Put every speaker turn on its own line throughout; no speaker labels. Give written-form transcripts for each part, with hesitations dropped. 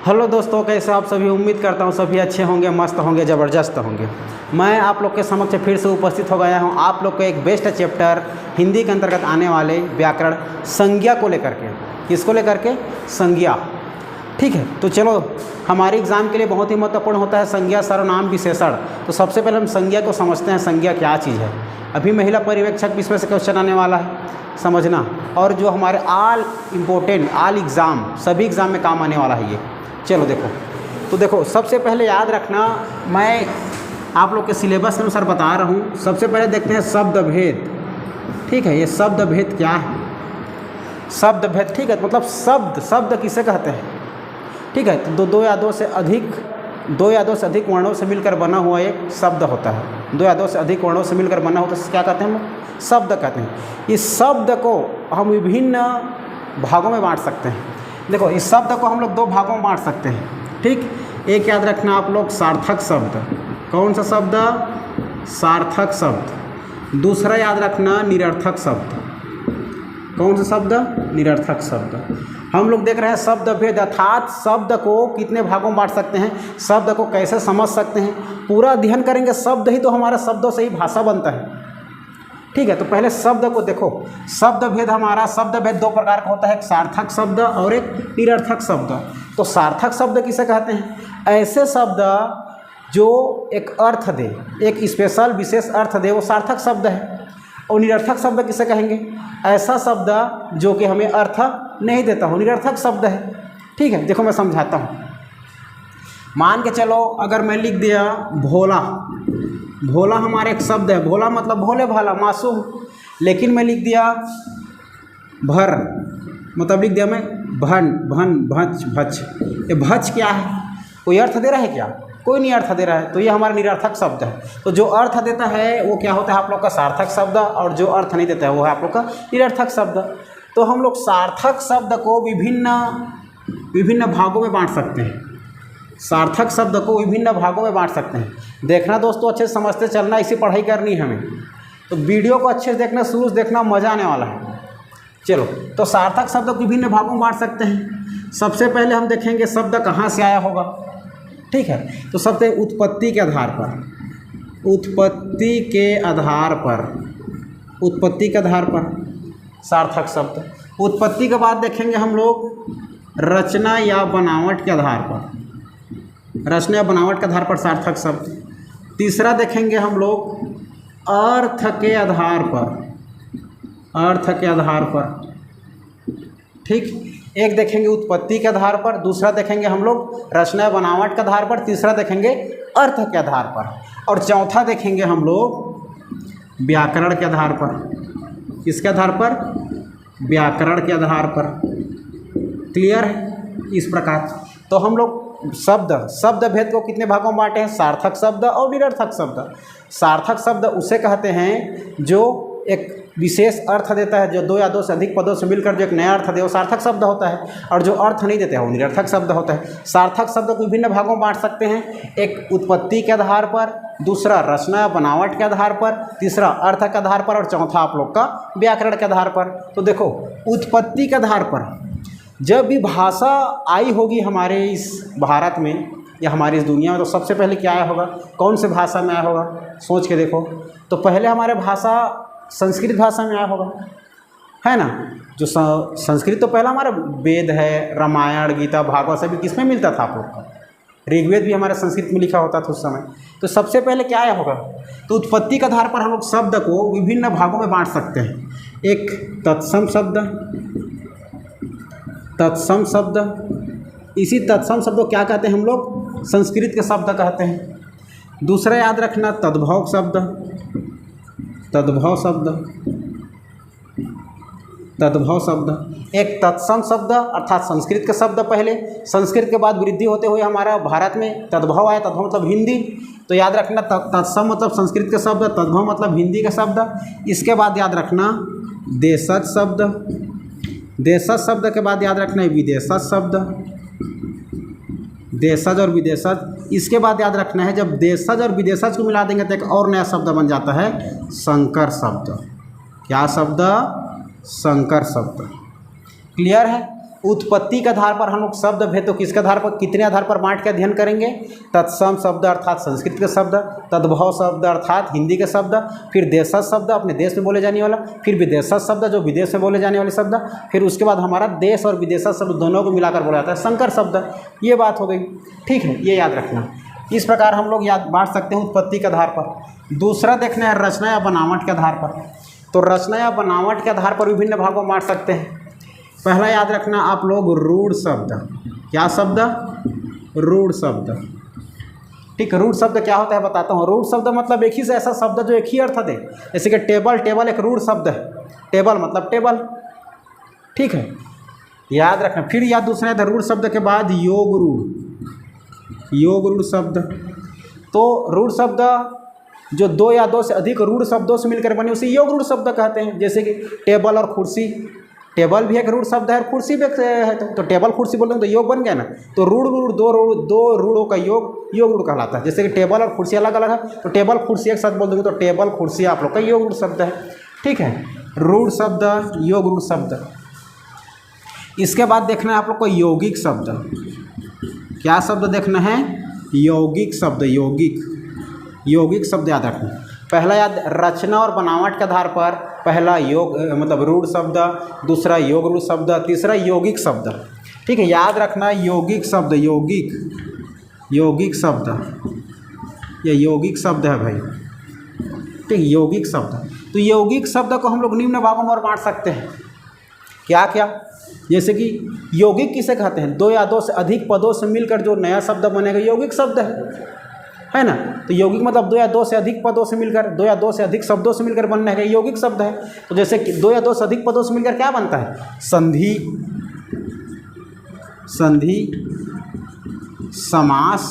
Hello दोस्तों, कैसे आप सभी। उम्मीद करता हूँ सभी अच्छे होंगे, मस्त होंगे, ज़बरदस्त होंगे। मैं आप लोग के समक्ष फिर से उपस्थित हो गया हूँ आप लोग को एक बेस्ट चैप्टर हिंदी के अंतर्गत आने वाले व्याकरण संज्ञा को लेकर के। किसको लेकर के? संज्ञा। ठीक है, तो चलो, हमारे एग्ज़ाम के लिए बहुत ही महत्वपूर्ण होता है संज्ञा, सर्वनाम, विशेषण। तो सबसे पहले हम संज्ञा को समझते हैं, संज्ञा क्या चीज़ है। अभी महिला पर्यवेक्षक भी इसमें से क्वेश्चन आने वाला है, समझना। और जो हमारे ऑल इम्पोर्टेंट ऑल एग्ज़ाम, सभी एग्ज़ाम में काम आने वाला है ये। चलो देखो, तो देखो सबसे पहले याद रखना, मैं आप लोग के सिलेबस के अनुसार बता रहा हूँ। सबसे पहले देखते हैं शब्द भेद। ठीक है, ये शब्द भेद क्या है? शब्द भेद, ठीक है, मतलब शब्द किसे कहते हैं? ठीक है, तो दो या दो से अधिक वर्णों से मिलकर बना हुआ एक शब्द होता है। दो या दो से अधिक वर्णों से मिलकर बना होता है, क्या कहते हैं हम? शब्द कहते हैं। इस शब्द को हम विभिन्न भागों में बांट सकते हैं। देखो, इस शब्द को हम लोग दो भागों में बांट सकते हैं। ठीक, एक याद रखना आप लोग, सार्थक शब्द। कौन सा शब्द? सार्थक शब्द। दूसरा याद रखना, निरर्थक शब्द। कौन सा शब्द? निरर्थक शब्द। हम लोग देख रहे हैं शब्द भेद, अर्थात शब्द को कितने भागों में बांट सकते हैं, शब्द को कैसे समझ सकते हैं, पूरा अध्ययन करेंगे। शब्द ही तो हमारा, शब्दों से ही भाषा बनता है। ठीक है, तो पहले शब्द को देखो। शब्द भेद, हमारा शब्द भेद दो प्रकार का होता है, एक सार्थक शब्द और एक निरर्थक शब्द। तो सार्थक शब्द किसे कहते हैं? ऐसे शब्द जो एक अर्थ दे, एक स्पेशल विशेष अर्थ दे, वो सार्थक शब्द है। और निरर्थक शब्द किसे कहेंगे? ऐसा शब्द जो कि हमें अर्थ नहीं देता हो, निरर्थक शब्द है। ठीक है, देखो मैं समझाता हूँ। मान के चलो, अगर मैं लिख दिया भोला। भोला हमारा एक शब्द है, भोला मतलब भोले भाला, मासूम। लेकिन मैं लिख दिया भर, मतलब लिख दिया मैं भन, भच, भच। ये भच क्या है? कोई अर्थ दे रहा है क्या? कोई नहीं अर्थ दे रहा है, तो ये हमारा निरर्थक शब्द है। तो जो अर्थ देता है वो क्या होता है आप लोग का? सार्थक शब्द। और जो अर्थ नहीं देता है वो है आप लोग का निरर्थक शब्द। तो हम लोग सार्थक शब्द को विभिन्न भागों में बांट सकते हैं। सार्थक शब्द को विभिन्न भागों में बांट सकते हैं। देखना दोस्तों, अच्छे से समझते चलना, इसी पढ़ाई करनी है हमें। तो वीडियो को अच्छे से देखना, शुरू से देखना, मज़ा आने वाला है। चलो, तो सार्थक शब्द को विभिन्न भागों में बांट सकते हैं। सबसे पहले हम देखेंगे शब्द कहाँ से आया होगा। ठीक है, तो सबसे उत्पत्ति के आधार पर, उत्पत्ति के आधार पर सार्थक शब्द। उत्पत्ति के बाद देखेंगे हम लोग रचना या बनावट के आधार पर, रचना या बनावट के आधार पर सार्थक शब्द। तीसरा देखेंगे हम लोग अर्थ के आधार पर। ठीक, एक देखेंगे उत्पत्ति के आधार पर, दूसरा देखेंगे हम लोग रचना या बनावट के आधार पर, तीसरा देखेंगे अर्थ के आधार पर, और चौथा देखेंगे हम लोग व्याकरण के आधार पर। किसके आधार पर? व्याकरण के आधार पर। क्लियर है? इस प्रकार तो हम लोग शब्द भेद को कितने भागों में बांटे हैं? सार्थक शब्द और निरर्थक शब्द। सार्थक शब्द उसे कहते हैं जो एक विशेष अर्थ देता है, जो दो या दो से अधिक पदों से मिलकर जो एक नया अर्थ दे, वो सार्थक शब्द होता है। और जो अर्थ नहीं देते हैं वो निरर्थक शब्द होता है। सार्थक शब्द को विभिन्न भागों में बांट सकते हैं, एक उत्पत्ति के आधार पर, दूसरा रचना या बनावट के आधार पर, तीसरा अर्थ के आधार पर, और चौथा आप लोग का व्याकरण के आधार पर। तो देखो, उत्पत्ति के आधार पर जब भी भाषा आई होगी हमारे इस भारत में या हमारी इस दुनिया में, तो सबसे पहले क्या आया होगा? कौन से भाषा में आया होगा? सोच के देखो। तो पहले हमारे भाषा संस्कृत भाषा में आया होगा, है ना। जो संस्कृत तो पहला हमारा वेद है, रामायण, गीता, भागवत सभी किस में मिलता था आप लोग का? ऋग्वेद भी हमारे संस्कृत में लिखा होता था उस समय। तो सबसे पहले क्या आया होगा? तो उत्पत्ति के आधार पर हम लोग शब्द को विभिन्न भागों में बांट सकते हैं। एक तत्सम शब्द, इसी तत्सम शब्द को क्या कहते हैं हम लोग? संस्कृत के शब्द कहते हैं। दूसरा याद रखना तद्भव शब्द। एक तत्सम शब्द अर्थात संस्कृत के शब्द पहले, संस्कृत के बाद वृद्धि होते हुए हमारा भारत में तद्भव आया। तद्भव मतलब हिंदी। तो याद रखना तत्सम मतलब संस्कृत के शब्द, तद्भव मतलब हिंदी के शब्द। इसके बाद याद रखना देशज शब्द। देशज शब्द के बाद याद रखना है विदेशज शब्द, देशज और विदेशज। इसके बाद याद रखना है जब देशज और विदेशज को मिला देंगे तो एक और नया शब्द बन जाता है संकर शब्द। क्या शब्द? संकर शब्द। क्लियर है? उत्पत्ति के आधार पर हम लोग शब्द भेद तो किसके आधार पर, कितने आधार पर बांट के अध्ययन करेंगे? तत्सम शब्द अर्थात संस्कृत के शब्द, तद्भव शब्द अर्थात हिंदी के शब्द, फिर देशज शब्द अपने देश में बोले जाने वाला, फिर विदेशज शब्द जो विदेश में बोले जाने वाले शब्द, फिर उसके बाद हमारा देश और विदेशज शब्द दोनों को मिलाकर बोला जाता है संकर शब्द। ये बात हो गई, ठीक है, ये याद रखना। इस प्रकार हम लोग याद बांट सकते हैं उत्पत्ति के आधार पर। दूसरा देखना है रचना या बनावट के आधार पर। तो रचना या बनावट के आधार पर विभिन्न भागों में बांट सकते हैं। पहला याद रखना आप लोग रूढ़ शब्द। क्या शब्द? रूढ़ शब्द। ठीक है, रूढ़ शब्द क्या होता है बताता हूँ। रूढ़ शब्द मतलब एक ही से ऐसा शब्द जो एक ही अर्थ दे, जैसे कि टेबल। टेबल एक रूढ़ शब्द है, टेबल मतलब टेबल, ठीक है, याद रखना। फिर याद दूसरा है रूढ़ शब्द के बाद योग रूढ़। योग रूढ़ शब्द, तो रूढ़ शब्द जो दो या दो से अधिक रूढ़ शब्दों से मिलकर बने उसे योग रूढ़ शब्द कहते हैं। जैसे कि टेबल और कुर्सी, टेबल भी एक रूढ़ शब्द है और कुर्सी भी एक है, तो टेबल कुर्सी बोल रहे हैं तो योग बन गया ना। तो रूढ़ रूढ़ दो रूढ़ों का योग योग रूढ़ कहलाता है। जैसे कि टेबल और कुर्सी अलग अलग है, तो टेबल कुर्सी एक साथ बोल देंगे तो टेबल कुर्सी आप लोग का योग रूढ़ शब्द है, ठीक है। रूढ़ शब्द, योग रूढ़ शब्द। इसके बाद देखना है आप लोग को यौगिक शब्द। क्या शब्द देखना है? यौगिक शब्द। यौगिक शब्द याद रखना। पहला याद रचना और बनावट के आधार पर, पहला योग मतलब रूढ़ शब्द, दूसरा योग रूढ़ शब्द, तीसरा यौगिक शब्द, ठीक है, याद रखना। यौगिक शब्द, यौगिक शब्द, ये यौगिक शब्द है भाई, ठीक, यौगिक शब्द। तो यौगिक शब्द को हम लोग निम्न भागों में और बांट सकते हैं। क्या क्या? जैसे कि यौगिक किसे कहते हैं? दो या दो से अधिक पदों से मिलकर जो नया शब्द बनेगा यौगिक शब्द है ना। तो यौगिक मतलब दो या दो से अधिक पदों से मिलकर, दो या दो से अधिक शब्दों से मिलकर बनने का यौगिक शब्द है। तो जैसे कि दो या दो से अधिक पदों से मिलकर क्या बनता है? संधि, समास।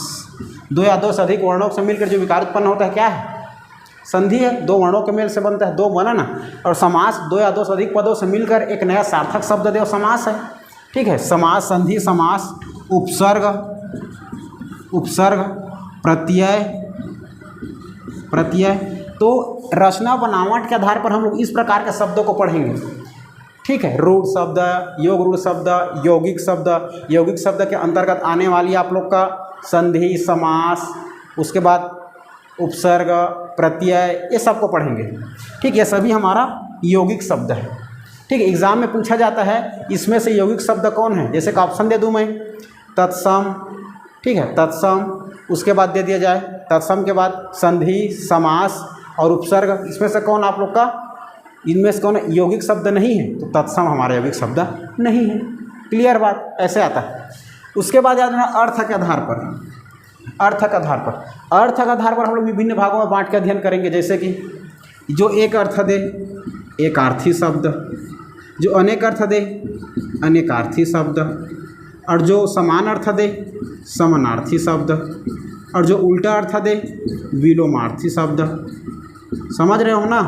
दो या दो से अधिक वर्णों से मिलकर जो विकार उत्पन्न होता है क्या है? संधि है, दो वर्णों के मेल से बनता है, दो बना ना। और समास दो या दो से अधिक पदों से मिलकर एक नया सार्थक शब्द दे, समास है, ठीक है। समास, संधि, समास, उपसर्ग, प्रत्यय। तो रचना बनावट के आधार पर हम लोग इस प्रकार के शब्दों को पढ़ेंगे, ठीक है। रूढ़ शब्द, योग रूढ़ शब्द, यौगिक शब्द। यौगिक शब्द के अंतर्गत आने वाली आप लोग का संधि, समास, उसके बाद उपसर्ग, प्रत्यय, ये सब को पढ़ेंगे, ठीक। ये सभी हमारा यौगिक शब्द है, ठीक है। एग्जाम में पूछा जाता है इसमें से यौगिक शब्द कौन है। जैसे कि ऑप्शन दे दूं मैं, तत्सम, ठीक है, तत्सम, उसके बाद दे दिया जाए तत्सम के बाद संधि, समास और उपसर्ग, इसमें से कौन आप लोग का, इनमें से कौन यौगिक शब्द नहीं है? तो तत्सम हमारा यौगिक शब्द नहीं है। क्लियर बात? ऐसे आता है। उसके बाद याद रखना अर्थ के आधार पर। अर्थ के आधार पर हम लोग विभिन्न भागों में बांट के अध्ययन करेंगे। जैसे कि जो एक अर्थ दे, एकार्थी शब्द, जो अनेक अर्थ दे, अनेकार्थी शब्द, और जो समान अर्थ दे, समानार्थी शब्द, और जो उल्टा अर्थ दे, विलोमार्थी शब्द। समझ रहे हो ना?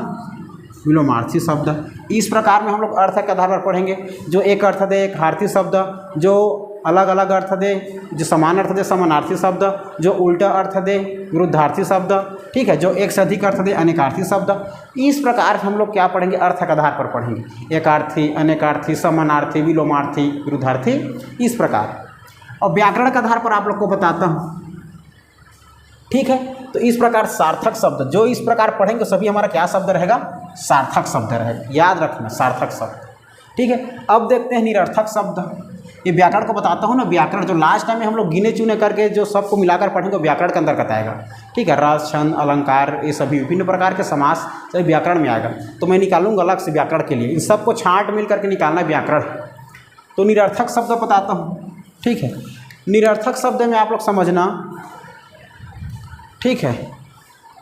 विलोमार्थी शब्द। इस प्रकार में हम लोग अर्थ के आधार पर पढ़ेंगे। जो एक अर्थ दे, एकार्थी शब्द, जो अलग अलग अर्थ दे, जो समान अर्थ दे, समानार्थी शब्द, जो उल्टा अर्थ दे, विरुद्धार्थी शब्द, ठीक है, जो एक से अधिक अर्थ दे, अनेकार्थी शब्द। इस प्रकार हम लोग क्या पढ़ेंगे? अर्थ के आधार पर पढ़ेंगे। एकार्थी, अनेकार्थी, समानार्थी, विलोमार्थी, विरुद्धार्थी, इस प्रकार। और व्याकरण के आधार पर आप लोग को बताता हूँ, ठीक है। तो इस प्रकार सार्थक शब्द जो इस प्रकार पढ़ेंगे सभी हमारा क्या शब्द रहेगा? सार्थक शब्द रहेगा। याद रखना, सार्थक शब्द, ठीक है। अब देखते हैं निरर्थक शब्द। ये व्याकरण को बताता हूँ ना, व्याकरण जो लास्ट टाइम में हम लोग गिने चुने करके जो सबको मिलाकर पढ़ेंगे व्याकरण के अंतर्गत आएगा, ठीक है। रस, छंद, अलंकार, ये सभी विभिन्न प्रकार के समास सभी व्याकरण में आएगा। तो मैं निकालूंगा अलग से व्याकरण के लिए, इन सबको छांट मिल करके निकालना व्याकरण। तो निरर्थक शब्द बताता हूँ, ठीक है। निरर्थक शब्द में आप लोग समझना, ठीक है।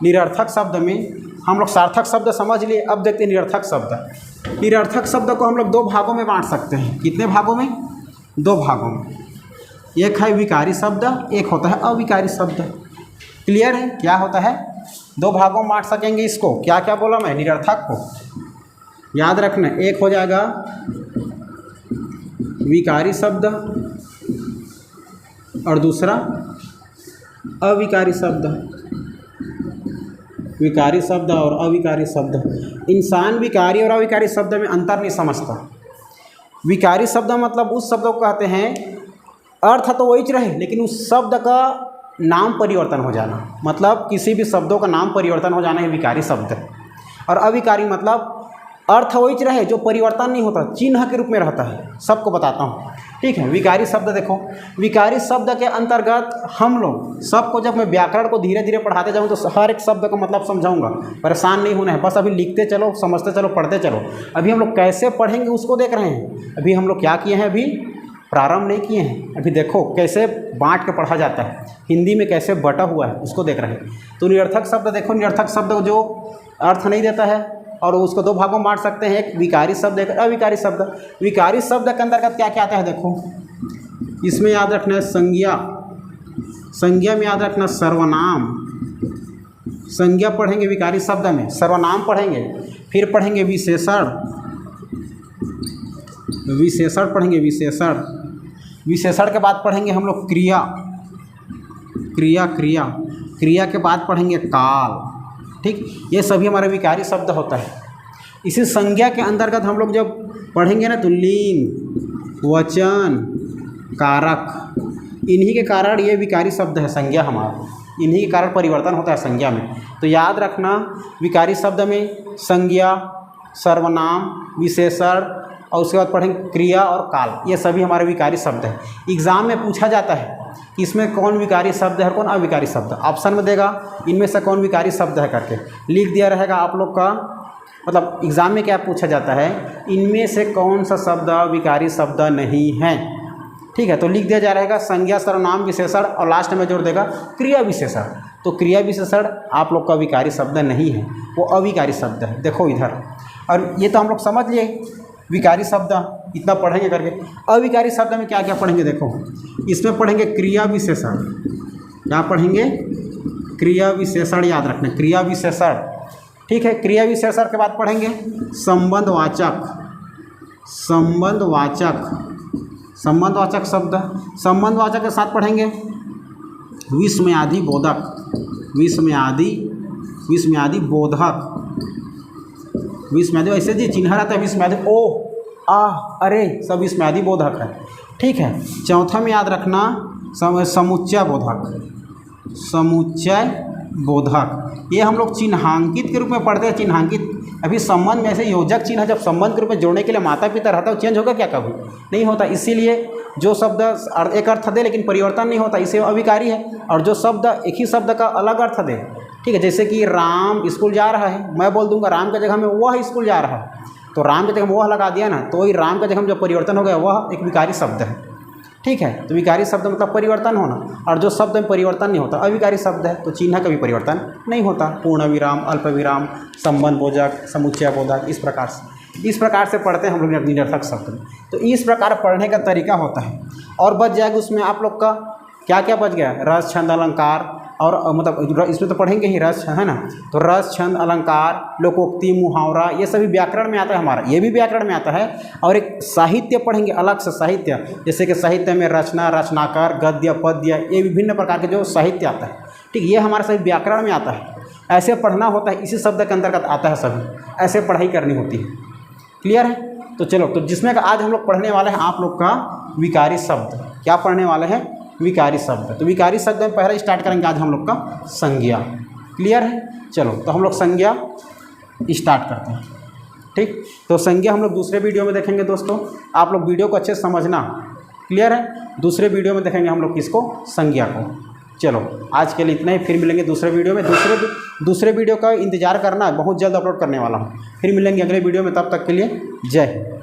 निरर्थक शब्द में हम लोग सार्थक शब्द समझ लिए। अब देखते हैं निरर्थक शब्द। निरर्थक शब्द को हम लोग दो भागों में बांट सकते हैं। कितने भागों में? दो भागों में। एक है विकारी शब्द, एक होता है अविकारी शब्द। क्लियर है? क्या होता है? दो भागों में बांट सकेंगे इसको। क्या क्या बोला मैं? निरर्थक को याद रखना। एक हो जाएगा विकारी शब्द और दूसरा अविकारी शब्द। विकारी शब्द और अविकारी शब्द। इंसान विकारी और अविकारी शब्द में अंतर नहीं समझता। विकारी शब्द मतलब उस शब्द को कहते हैं, अर्थ तो वही रहे लेकिन उस शब्द का नाम परिवर्तन हो जाना, मतलब किसी भी शब्दों का नाम परिवर्तन हो जाना है विकारी शब्द है। और अविकारी मतलब अर्थ वही रहे जो परिवर्तन नहीं होता, चिन्ह के रूप में रहता है। सबको बताता हूँ, ठीक है। विकारी शब्द देखो, विकारी शब्द के अंतर्गत हम लोग सबको, जब मैं व्याकरण को धीरे धीरे पढ़ाते जाऊँ तो हर एक शब्द का मतलब समझाऊंगा, परेशान नहीं होना है, बस अभी लिखते चलो, समझते चलो, पढ़ते चलो। अभी हम लोग कैसे पढ़ेंगे उसको देख रहे हैं। अभी हम लोग क्या किए हैं, अभी प्रारंभ नहीं किए हैं। अभी देखो कैसे बांट के पढ़ा जाता है, हिंदी में कैसे बटा हुआ है उसको देख रहे हैं। तो निरर्थक शब्द देखो, निरर्थक शब्द जो अर्थ नहीं देता है और उसको दो भागों में बांट सकते हैं, एक विकारी शब्द, एक अविकारी शब्द। विकारी शब्द के अंतर्गत क्या क्या आता है देखो, इसमें याद रखना है संज्ञा, संज्ञा में याद रखना सर्वनाम, संज्ञा पढ़ेंगे विकारी शब्द में, सर्वनाम पढ़ेंगे, फिर पढ़ेंगे विशेषण, विशेषण पढ़ेंगे, विशेषण, विशेषण के बाद पढ़ेंगे हम लोग क्रिया, क्रिया क्रिया क्रिया के बाद पढ़ेंगे काल, ठीक। ये सभी हमारे विकारी शब्द होता है। इसी संज्ञा के अंतर्गत हम लोग जब पढ़ेंगे ना तो लिंग, वचन, कारक, इन्हीं के कारण ये विकारी शब्द है संज्ञा हमारा, इन्हीं के कारण परिवर्तन होता है संज्ञा में। तो याद रखना विकारी शब्द में संज्ञा, सर्वनाम, विशेषण और उसके बाद पढ़ेंगे क्रिया और काल, ये सभी हमारे विकारी शब्द हैं। एग्ज़ाम में पूछा जाता है इसमें कौन विकारी शब्द है और कौन अविकारी शब्द, ऑप्शन में देगा इनमें से कौन विकारी शब्द है करके लिख दिया रहेगा आप लोग का। मतलब एग्ज़ाम में क्या पूछा जाता है, इनमें से कौन सा शब्द विकारी शब्द नहीं है, ठीक है। तो लिख दिया जा रहेगा संज्ञा, सर्वनाम, विशेषण और लास्ट में जोड़ देगा क्रिया विशेषण। तो क्रिया विशेषण आप लोग का विकारी शब्द नहीं है, वो अविकारी शब्द है। देखो इधर, और ये तो हम लोग समझ लिए विकारी शब्द, इतना पढ़ेंगे करके। अविकारी शब्द में क्या क्या पढ़ेंगे देखो, इसमें पढ़ेंगे क्रिया विशेषण, क्या पढ़ेंगे, क्रिया विशेषण, याद रखना क्रिया विशेषण, ठीक है। क्रिया विशेषण के बाद पढ़ेंगे संबंधवाचक, संबंधवाचक, संबंधवाचक शब्द, संबंधवाचक के साथ पढ़ेंगे विस्मयादि बोधक, विस्मयादि, विस्मयादि बोधक, विस्मयादि ऐसे जी चिन्ह रहता है, विस्मयादि ओ आ अरे सब विस्मयादि बोधक है, ठीक है। चौथा में याद रखना समुच्चय बोधक, समुच्चय बोधक, ये हम लोग चिन्हांकित के रूप में पढ़ते हैं। चिन्हांकित अभी संबंध में ऐसे योजक चिन्ह है, जब संबंध के रूप में जोड़ने के लिए माता पिता रहता है, वो चेंज होगा क्या, कभी नहीं होता। इसीलिए जो शब्द एक अर्थ दे लेकिन परिवर्तन नहीं होता, इसे अविकारी है। और जो शब्द एक ही शब्द का अलग अर्थ दे, ठीक है, जैसे कि राम स्कूल जा रहा है, मैं बोल दूंगा राम की जगह में वह स्कूल जा रहा है, तो राम की जगह वह लगा दिया ना, तो वही राम की जगह में जो परिवर्तन हो गया वह एक विकारी शब्द है, ठीक है। तो विकारी शब्द मतलब परिवर्तन होना, और जो शब्द में परिवर्तन नहीं होता अविकारी शब्द है, तो चिन्ह का भी परिवर्तन नहीं होता। पूर्ण विराम, अल्प विराम, संबंध बोधक, समुच्चय बोधक, इस प्रकार से पढ़ते हैं हम लोग निरर्थक शब्द। तो इस प्रकार पढ़ने का तरीका होता है। और बच जाएगा उसमें आप लोग का क्या क्या बच गया, रस, छंद, अलंकार, और मतलब इसमें तो पढ़ेंगे ही रस, है ना। तो रस, छंद, अलंकार, लोकोक्ति, मुहावरा, ये सभी व्याकरण में आता है हमारा, ये भी व्याकरण में आता है। और एक साहित्य पढ़ेंगे अलग से, साहित्य जैसे कि साहित्य में रचना, रचनाकार, गद्य, पद्य, ये विभिन्न प्रकार के जो साहित्य आता है, ठीक, ये हमारा सभी व्याकरण में आता है। ऐसे पढ़ना होता है, इसी शब्द के अंतर्गत आता है सभी, ऐसे पढ़ाई करनी होती है। क्लियर है। तो चलो, तो जिसमें का आज हम लोग पढ़ने वाले हैं आप लोग का विकारी शब्द, क्या पढ़ने वाले हैं, विकारी शब्द। तो विकारी शब्द में पहले स्टार्ट करेंगे आज हम लोग का संज्ञा। क्लियर है। चलो, तो हम लोग संज्ञा स्टार्ट करते हैं, ठीक। तो संज्ञा हम लोग दूसरे वीडियो में देखेंगे दोस्तों, आप लोग वीडियो को अच्छे से समझना। क्लियर है। दूसरे वीडियो में देखेंगे हम लोग किसको, संज्ञा को। चलो, आज के लिए इतना ही, फिर मिलेंगे दूसरे वीडियो में। दूसरे वीडियो का इंतजार करना, बहुत जल्द अपलोड करने वाला हूँ। फिर मिलेंगे अगले वीडियो में, तब तक के लिए जय हिंद।